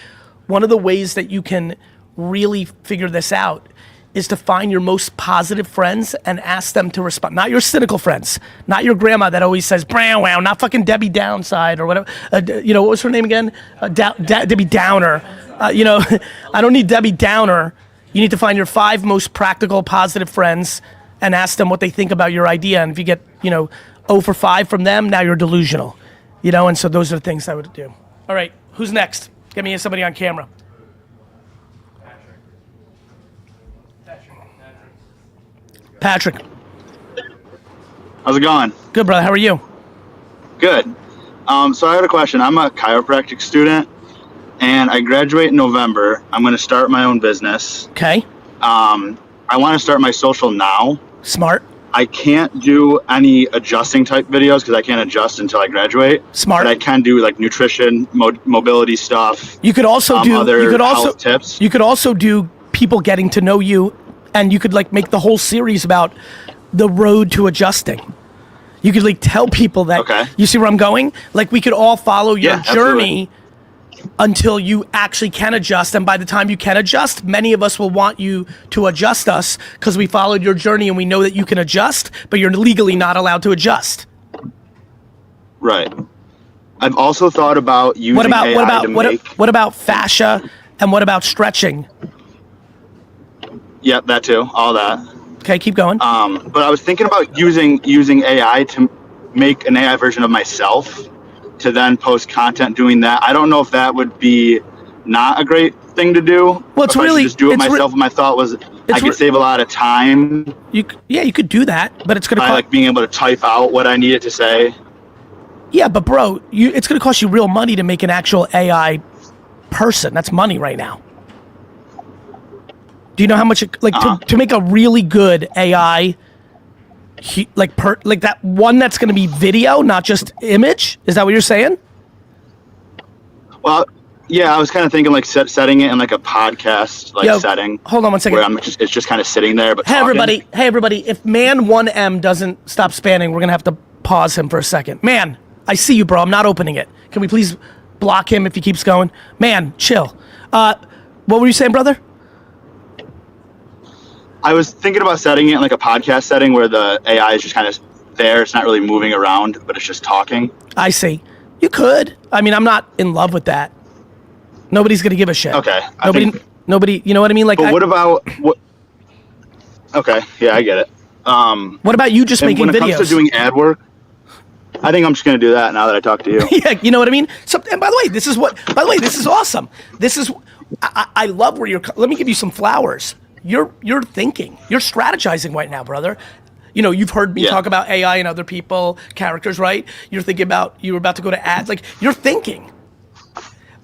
one of the ways that you can really figure this out is to find your most positive friends and ask them to respond. Not your cynical friends, not your grandma that always says, brow, wow, not fucking Debbie Downside or whatever. What was her name again? Debbie Downer. I don't need Debbie Downer. You need to find your 5 most practical, positive friends and ask them what they think about your idea. And if you get, 0 for 5 from them, now you're delusional. And so those are the things I would do. All right, who's next? Get me somebody on camera. Patrick. How's it going? Good, brother. How are you? Good. So I got a question. I'm a chiropractic student, and I graduate in November. I'm going to start my own business. Okay. I want to start my social now. Smart. I can't do any adjusting type videos because I can't adjust until I graduate. Smart. But I can do nutrition, mobility stuff. You could also do other health tips. You could also do people getting to know you, and you could make the whole series about the road to adjusting. You could tell people that. Okay. You see where I'm going? We could all follow your journey absolutely. Until you actually can adjust, and by the time you can adjust, many of us will want you to adjust us because we followed your journey and we know that you can adjust, but you're legally not allowed to adjust. Right. I've also thought about using AI to make... What about fascia and what about stretching? Yep, that too. All that. Okay, keep going. But I was thinking about using AI to make an AI version of myself to then post content doing that. I don't know if that would be not a great thing to do. Well, it's if really I should just do it myself. My thought was I could save a lot of time. You could do that, but it's gonna by being able to type out what I needed to say. Yeah, but bro, it's gonna cost you real money to make an actual AI person. That's money right now. Do you know how much to make a really good AI, like that one that's going to be video, not just image? Is that what you're saying? Well, yeah, I was kind of thinking like setting it in like a podcast setting. Hold on one second. Where it's just kind of sitting there, but Hey talking. everybody, if man 1M doesn't stop spanning, we're going to have to pause him for a second. Man, I see you, bro. I'm not opening it. Can we please block him if he keeps going? Man, chill. What were you saying, brother? I was thinking about setting it in like a podcast setting where the AI is just kind of there. It's not really moving around, but it's just talking. I see. You could. I mean, I'm not in love with that. Nobody's going to give a shit. Okay. Nobody, you know what I mean? Like, But what about what? Okay, yeah, I get it. What about you just making videos? When it comes to doing ad work, I think I'm just going to do that now that I talk to you. Yeah, you know what I mean? So, and by the way, this is awesome. I love where let me give you some flowers. You're thinking, you're strategizing right now, brother. You know, you've heard me talk about AI and other people, characters, right? You're thinking about, you were about to go to ads, like you're thinking.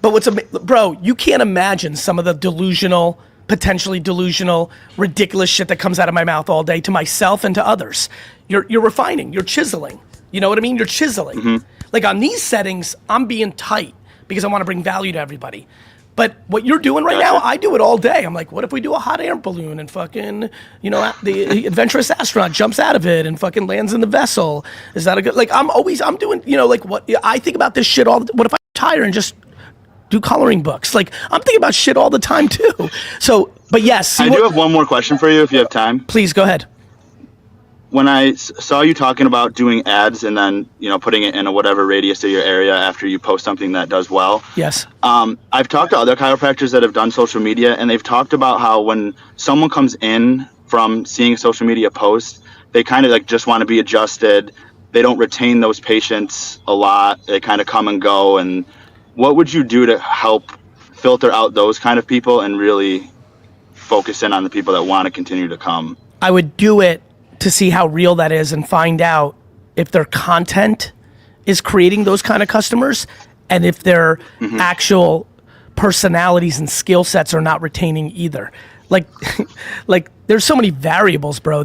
But bro, you can't imagine some of the delusional, potentially delusional, ridiculous shit that comes out of my mouth all day to myself and to others. You're refining, you're chiseling. You know what I mean? You're chiseling. Mm-hmm. Like on these settings, I'm being tight because I want to bring value to everybody. But what you're doing right now, I do it all day. I'm like, what if we do a hot air balloon and fucking, you know, the adventurous astronaut jumps out of it and fucking lands in the vessel? Is that a good, like, I'm doing, you know, like what, I think about this shit what if I retire and just do coloring books? Like, I'm thinking about shit all the time too. So, but yes. I do have one more question for you if you have time. Please, go ahead. When I saw you talking about doing ads and then, you know, putting it in a whatever radius of your area after you post something that does well. Yes. I've talked to other chiropractors that have done social media, and they've talked about how when someone comes in from seeing a social media post, they kind of like just want to be adjusted. They don't retain those patients a lot. They kind of come and go. And what would you do to help filter out those kind of people and really focus in on the people that want to continue to come? I would do it to see how real that is and find out if their content is creating those kind of customers and if their actual personalities and skill sets are not retaining either. Like, like there's so many variables, bro,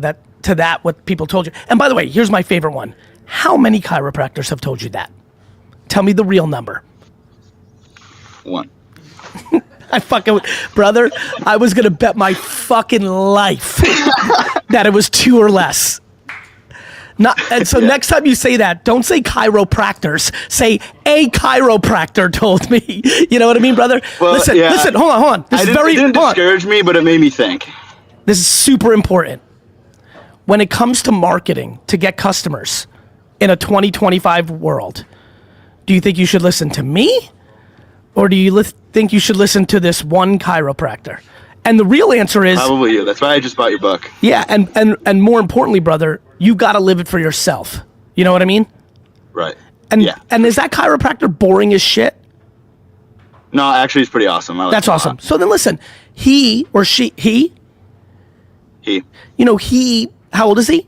what people told you. And by the way, here's my favorite one. How many chiropractors have told you that? Tell me the real number. One. Brother, I was gonna bet my fucking life that it was 2 or less. Next time you say that, don't say chiropractors. Say a chiropractor told me. You know what I mean, brother? Well, listen. Hold on. It didn't discourage me, but it made me think. This is super important. When it comes to marketing to get customers in a 2025 world, do you think you should listen to me? Or do you think you should listen to this one chiropractor? And the real answer is probably you. That's why I just bought your book. Yeah, and more importantly, brother, you got to live it for yourself. You know what I mean? Right. And is that chiropractor boring as shit? No, actually, it's pretty awesome. That's awesome. So then listen, he or she, he. You know, how old is he?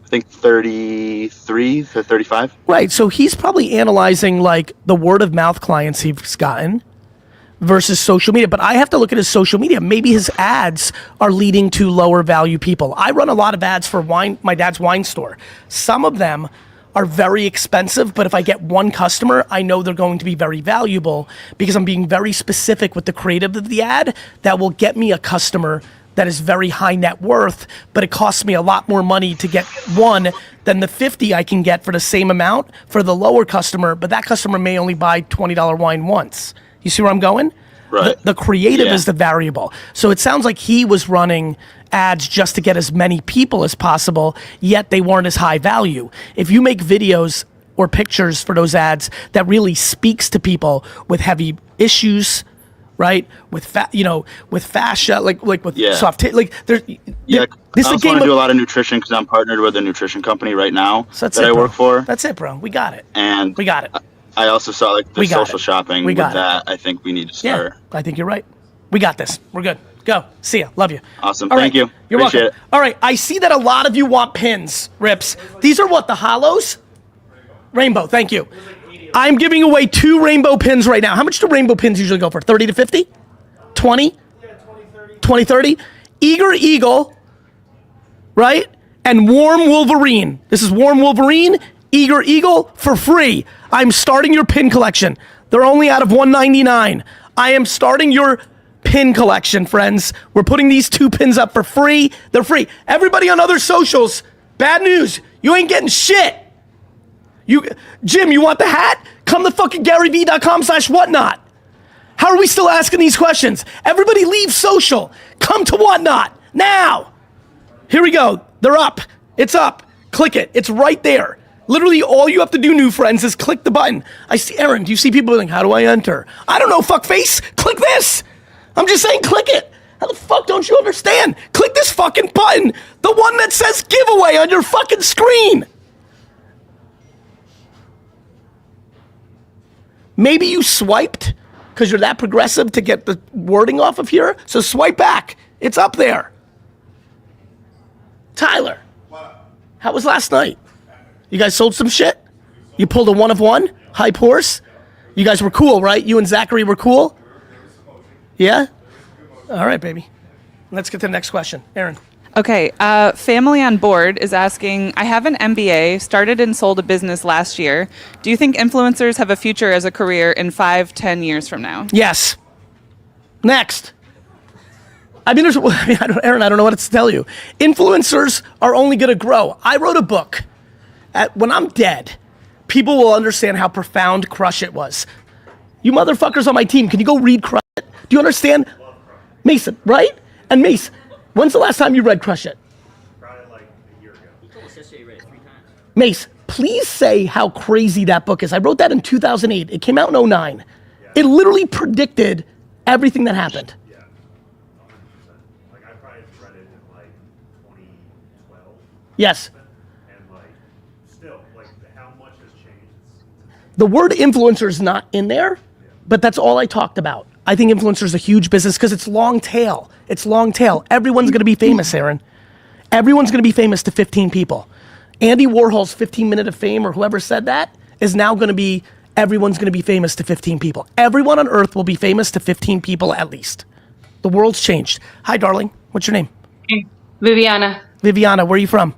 I think 33 to 35. Right. So he's probably analyzing like the word of mouth clients he's gotten versus social media. But I have to look at his social media. Maybe his ads are leading to lower value people. I run a lot of ads for my dad's wine store. Some of them are very expensive, but if I get one customer, I know they're going to be very valuable because I'm being very specific with the creative of the ad that will get me a customer that is very high net worth, but it costs me a lot more money to get one than the 50 I can get for the same amount for the lower customer, but that customer may only buy $20 wine once. You see where I'm going? Right. The creative is the variable. So it sounds like he was running ads just to get as many people as possible, yet they weren't as high value. If you make videos or pictures for those ads that really speaks to people with heavy issues, right? With fascia, like with soft, like there's. Yeah, I also want to do a lot of nutrition because I'm partnered with a nutrition company right now I work for. That's it, bro. We got it. And we got it. I also saw like the social shopping with that. I think we need to start. Yeah, I think you're right. We got this. We're good. Go. See ya. Love you. Awesome. Thank you. You're Appreciate welcome. All right. I see that a lot of you want pins, Rips. These are what, the hollows? Rainbow. Thank you. I'm giving away 2 rainbow pins right now. How much do rainbow pins usually go for? 30 to 50? 20? 2030. Eager Eagle, right? And Warm Wolverine. This is Warm Wolverine, Eager Eagle for free. I'm starting your pin collection. They're only out of $199. I am starting your pin collection, friends. We're putting these 2 pins up for free. They're free. Everybody on other socials, bad news. You ain't getting shit. Jim, you want the hat? Come to fucking GaryVee.com/whatnot. How are we still asking these questions? Everybody leave social. Come to whatnot now. Here we go. They're up. It's up. Click it. It's right there. Literally all you have to do, new friends, is click the button. I see, Aaron, do you see people like, how do I enter? I don't know, fuckface. Click this. I'm just saying, click it. How the fuck don't you understand? Click this fucking button. The one that says giveaway on your fucking screen. Maybe you swiped because you're that progressive to get the wording off of here. So swipe back. It's up there. Tyler, how was last night? You guys sold some shit? You pulled a 1 of 1 hype horse? You guys were cool, right? You and Zachary were cool? Yeah? All right, baby. Let's get to the next question. Aaron. Okay, Family on Board is asking, I have an MBA, started and sold a business last year. Do you think influencers have a future as a career in 5-10 years from now? Yes. Next. I mean, Aaron, I don't know what to tell you. Influencers are only going to grow. I wrote a book. When I'm dead, people will understand how profound Crush It was. You motherfuckers on my team, can you go read Crush It? Do you understand? Mason, right? And Mace, when's the last time you read Crush It? Probably like a year ago. You told us yesterday you read it 3 times. Mace, please say how crazy that book is. I wrote that in 2008. It came out in 2009. Yeah. It literally predicted everything that happened. Yeah, 100%. Like I probably read it in like 2012. Yes. And like, still, like how much has changed? The word influencer is not in there, but that's all I talked about. I think influencer is a huge business because it's long tail. It's long tail. Everyone's going to be famous, Aaron. Everyone's going to be famous to 15 people. Andy Warhol's 15-minute of fame, or whoever said that, is now going to be, everyone's going to be famous to 15 people. Everyone on earth will be famous to 15 people at least. The world's changed. Hi, darling. What's your name? Viviana, Viviana, where are you from?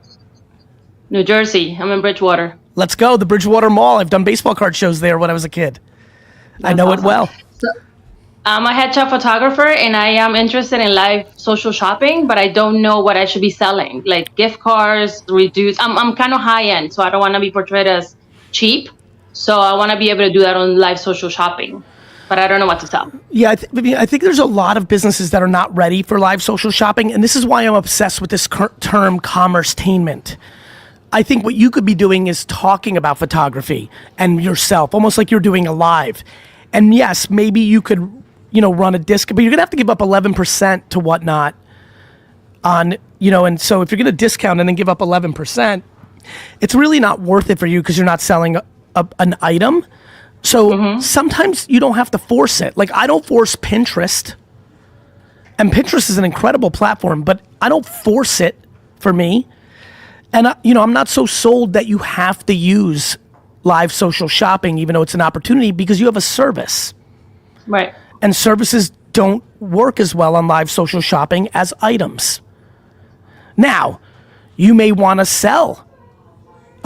New Jersey. I'm in Bridgewater. Let's go, the Bridgewater Mall. I've done baseball card shows there when I was a kid. I know it well. I'm a headshot photographer and I am interested in live social shopping, but I don't know what I should be selling, like gift cards, reduced. I'm kind of high end, so I don't want to be portrayed as cheap. So I want to be able to do that on live social shopping, but I don't know what to sell. Yeah, I think there's a lot of businesses that are not ready for live social shopping, and this is why I'm obsessed with this term commerce-tainment. I think what you could be doing is talking about photography and yourself, almost like you're doing a live. And yes, maybe you could, run a disc, but you're gonna have to give up 11% to whatnot on, and so if you're gonna discount and then give up 11%, it's really not worth it for you because you're not selling an item. So sometimes you don't have to force it. Like I don't force Pinterest, and Pinterest is an incredible platform, but I don't force it for me. And I'm not so sold that you have to use live social shopping, even though it's an opportunity, because you have a service. Right. And services don't work as well on live social shopping as items. Now, you may want to sell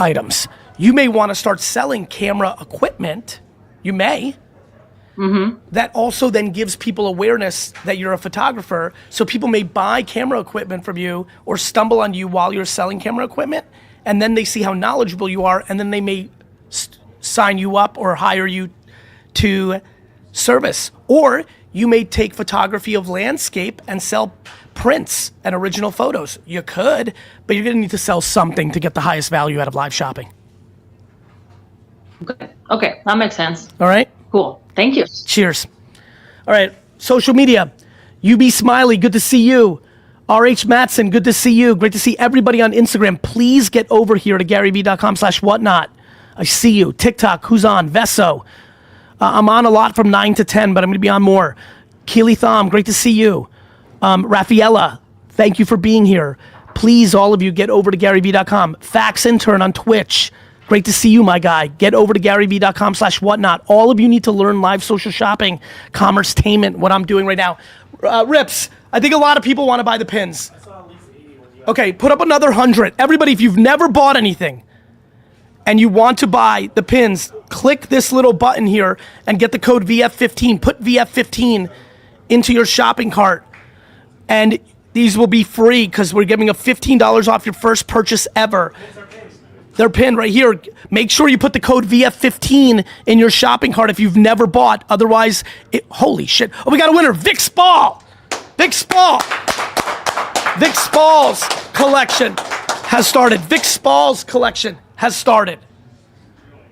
items. You may want to start selling camera equipment. You may. That also then gives people awareness that you're a photographer. So people may buy camera equipment from you or stumble on you while you're selling camera equipment. And then they see how knowledgeable you are. And then they may sign you up or hire you to service. Or you may take photography of landscape and sell prints and original photos. You could, but you're gonna need to sell something to get the highest value out of live shopping. Okay, that makes sense. All right? Cool. Thank you. Cheers. All right, social media. UB Smiley, good to see you. RH Matson, good to see you. Great to see everybody on Instagram. Please get over here to GaryVee.com/whatnot. I see you. TikTok, who's on? Vesso. I'm on a lot from 9 to 10, but I'm gonna be on more. Keely Thom, great to see you. Rafaela, thank you for being here. Please, all of you, get over to GaryVee.com. Fax Intern on Twitch. Great to see you, my guy. Get over to GaryVee.com/whatnot. All of you need to learn live social shopping, Commerce-tainment, what I'm doing right now. Rips, I think a lot of people want to buy the pins. Okay, put up another 100. Everybody, if you've never bought anything and you want to buy the pins, click this little button here and get the code VF15. Put VF15 into your shopping cart. And these will be free because we're giving a $15 off your first purchase ever. They're pinned right here. Make sure you put the code VF15 in your shopping cart if you've never bought. Otherwise, holy shit. Oh, we got a winner, Vic Spall. Vic Spall. Vic Spall's collection has started. Vic Spall's collection has started.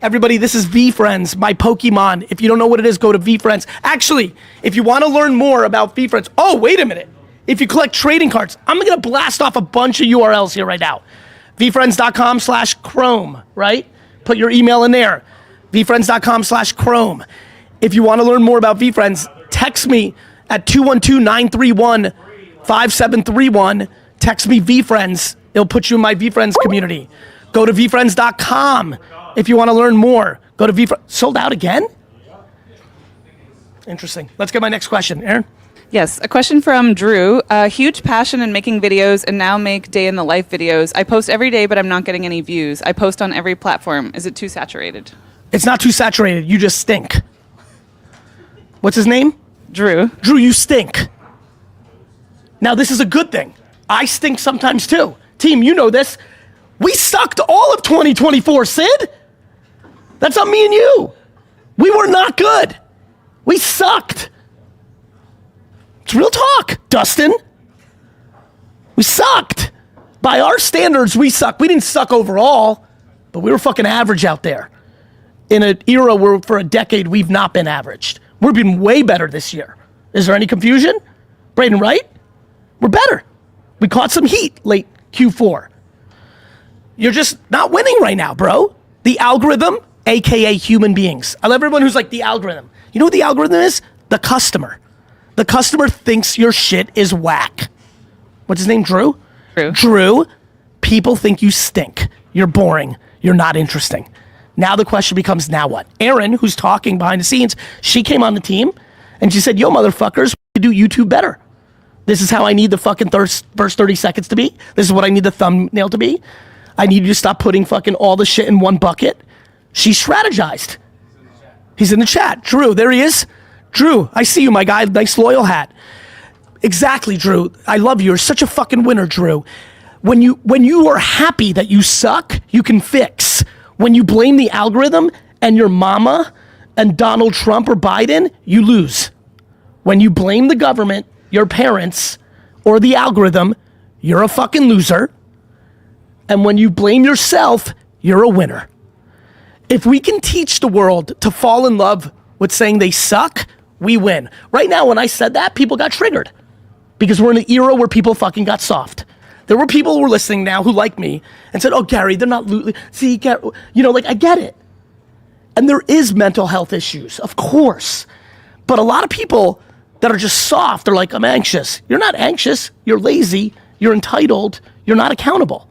Everybody, this is V-Friends, my Pokemon. If you don't know what it is, go to V-Friends. Actually, if you want to learn more about V-Friends, oh, wait a minute. If you collect trading cards, I'm going to blast off a bunch of URLs here right now. VFriends.com/Chrome, right? Put your email in there. VFriends.com/Chrome. If you want to learn more about V-Friends, text me at 212-931-5731. Text me V-Friends. It'll put you in my V-Friends community. Go to VFriends.com if you want to learn more. Go to VFriends. Sold out again? Interesting. Let's get my next question. Aaron? Yes, a question from Drew. Huge passion in making videos and now make day in the life videos. I post every day, but I'm not getting any views. I post on every platform. Is it too saturated? It's not too saturated. You just stink. What's his name? Drew. Drew, you stink. Now, this is a good thing. I stink sometimes too. Team, you know this. We sucked all of 2024, Sid. That's on me and you. We were not good. We sucked. It's real talk, Dustin. We sucked. By our standards, we suck. We didn't suck overall, but we were fucking average out there. In an era where for a decade we've not been averaged. We've been way better this year. Is there any confusion? Braden, right? We're better. We caught some heat late Q4. You're just not winning right now, bro. The algorithm, AKA human beings. I love everyone who's like the algorithm. You know what the algorithm is? The customer. The customer thinks your shit is whack. What's his name, Drew? Drew, people think you stink. You're boring. You're not interesting. Now the question becomes, now what? Erin, who's talking behind the scenes, she came on the team and she said, yo, motherfuckers, we do YouTube better. This is how I need the fucking first 30 seconds to be. This is what I need the thumbnail to be. I need you to stop putting fucking all the shit in one bucket. She strategized. He's in the chat. Drew, there he is. Drew, I see you, my guy. Nice loyal hat. Exactly, Drew. I love you. You're such a fucking winner, Drew. When you are happy that you suck, you can fix. When you blame the algorithm and your mama and Donald Trump or Biden, you lose. When you blame the government, your parents, or the algorithm, you're a fucking loser. And when you blame yourself, you're a winner. If we can teach the world to fall in love with saying they suck, we win. Right now, when I said that, people got triggered because we're in an era where people fucking got soft. There were people who were listening now who like me and said, oh, Gary, they're not, see, you know, like I get it. And there is mental health issues, of course. But a lot of people that are just soft, they're like, I'm anxious. You're not anxious, you're lazy, you're entitled, you're not accountable.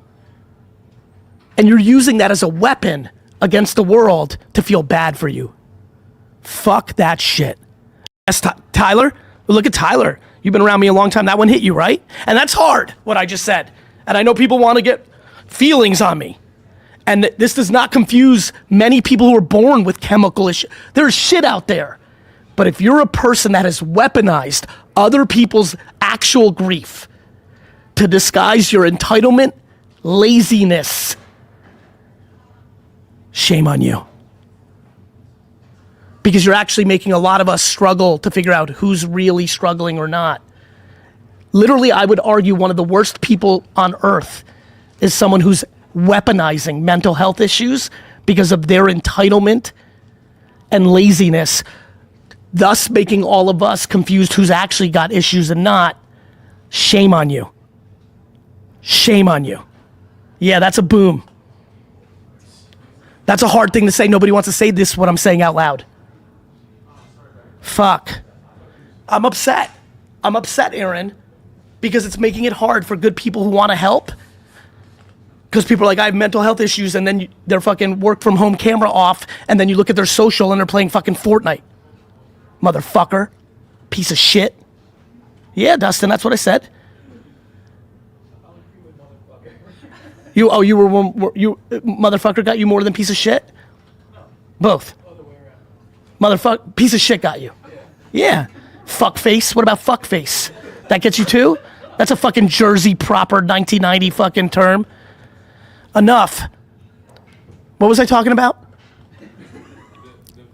And you're using that as a weapon against the world to feel bad for you. Fuck that shit. Yes, Tyler, look at Tyler. You've been around me a long time. That one hit you, right? And that's hard, what I just said. And I know people want to get feelings on me. And this does not confuse many people who are born with chemical issues. There's shit out there. But if you're a person that has weaponized other people's actual grief to disguise your entitlement, laziness, shame on you. Because you're actually making a lot of us struggle to figure out who's really struggling or not. Literally, I would argue one of the worst people on earth is someone who's weaponizing mental health issues because of their entitlement and laziness, thus making all of us confused who's actually got issues and not. Shame on you. Shame on you. Yeah, that's a boom. That's a hard thing to say. Nobody wants to say this, what I'm saying out loud. Fuck. I'm upset. I'm upset, Aaron, because it's making it hard for good people who want to help. Because people are like, I have mental health issues, and then their fucking work from home camera off, and then you look at their social and they're playing fucking Fortnite. Motherfucker. Piece of shit. Yeah, Dustin, that's what I said. You motherfucker got you more than piece of shit? Both. Motherfucker, piece of shit got you. Yeah. Fuck face. What about fuck face? That gets you too? That's a fucking Jersey proper 1990 fucking term. Enough. What was I talking about?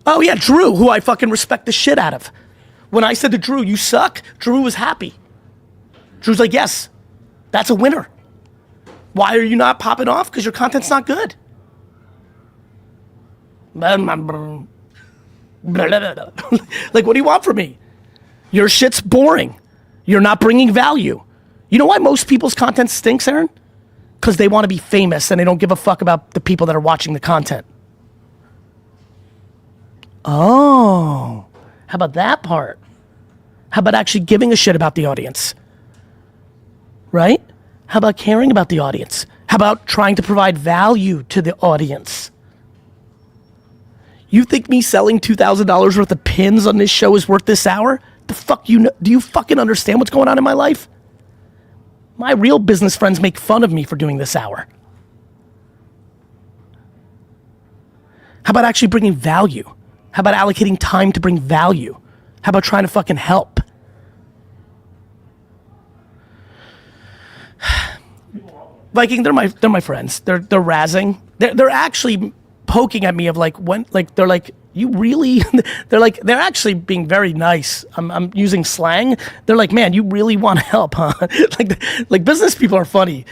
Oh yeah, Drew, who I fucking respect the shit out of. When I said to Drew, you suck, Drew was happy. Drew's like, yes, that's a winner. Why are you not popping off? Because your content's not good. Like, what do you want from me? Your shit's boring. You're not bringing value. You know why most people's content stinks, Aaron? Because they want to be famous and they don't give a fuck about the people that are watching the content. Oh, how about that part? How about actually giving a shit about the audience? Right? How about caring about the audience? How about trying to provide value to the audience? You think me selling $2,000 worth of pins on this show is worth this hour? The fuck you know? Do you fucking understand what's going on in my life? My real business friends make fun of me for doing this hour. How about actually bringing value? How about allocating time to bring value? How about trying to fucking help? Viking, they're my friends. They're razzing. They're actually poking at me of like when they're like, you really they're actually being very nice. I'm using slang. They're like, man, you really want to help, huh? like business people are funny.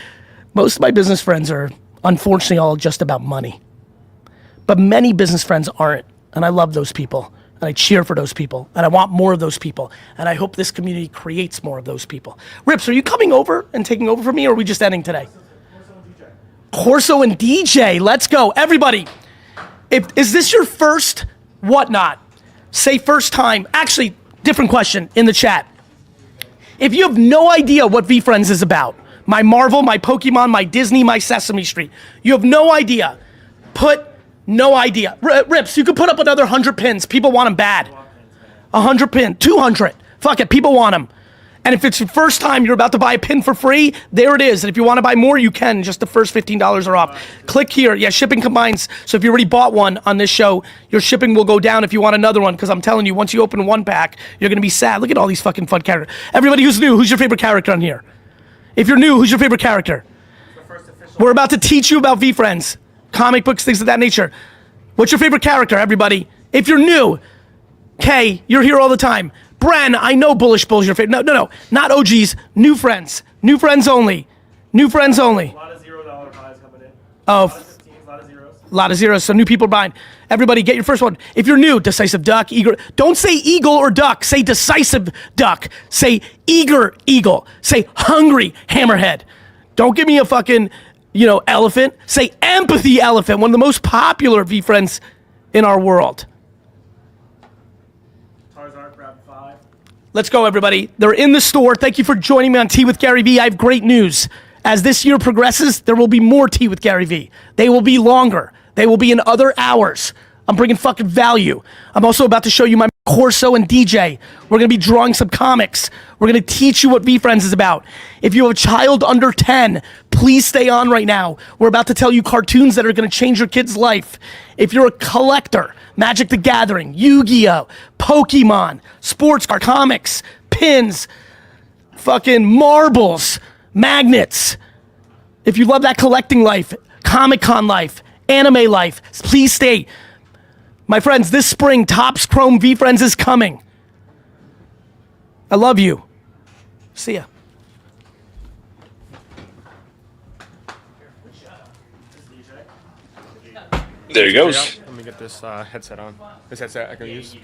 Most of my business friends are unfortunately all just about money. But many business friends aren't, and I love those people. And I cheer for those people, and I want more of those people, and I hope this community creates more of those people. Rips, are you coming over and taking over for me, or are we just ending today? Corso and DJ, let's go. Everybody, is this your first whatnot? Say first time. Actually, different question in the chat. If you have no idea what VFriends is about, my Marvel, my Pokemon, my Disney, my Sesame Street, you have no idea, put no idea. Rips, you could put up another 100 pins. People want them bad. 100 pin, 200. Fuck it, people want them. And if it's your first time you're about to buy a pin for free, there it is. And if you want to buy more, you can. Just the first $15 are off. Click here. Yeah, shipping combines. So if you already bought one on this show, your shipping will go down if you want another one. Because I'm telling you, once you open one pack, you're going to be sad. Look at all these fucking fun characters. Everybody who's new, who's your favorite character on here? If you're new, who's your favorite character? We're about to teach you about VFriends. Comic books, things of that nature. What's your favorite character, everybody? If you're new, Kay, you're here all the time. Bren, I know Bullish Bull's your favorite. No, not OGs, new friends. New friends only. New friends only. A lot of $0 buys coming in. Oh, A lot of 15s, a lot of zeros. a lot of zeros, so new people buying. Everybody get your first one. If you're new, Decisive Duck, Eager. Don't say Eagle or Duck, say Decisive Duck. Say Eager Eagle. Say Hungry Hammerhead. Don't give me a fucking, elephant. Say Empathy Elephant, one of the most popular VFriends in our world. Tarzan, grab 5. Let's go, everybody. They're in the store. Thank you for joining me on Tea with Gary Vee. I have great news. As this year progresses, there will be more Tea with Gary Vee. They will be longer. They will be in other hours. I'm bringing fucking value. I'm also about to show you my Corso and DJ. We're going to be drawing some comics. We're going to teach you what VFriends is about. If you have a child under 10, please stay on right now. We're about to tell you cartoons that are going to change your kid's life. If you're a collector, Magic the Gathering, Yu-Gi-Oh, Pokemon, sports car, comics, pins, fucking marbles, magnets. If you love that collecting life, Comic-Con life, anime life, please stay. My friends, this spring, Topps Chrome VFriends is coming. I love you. See ya. There he goes. Let me get this headset on. This headset I can use.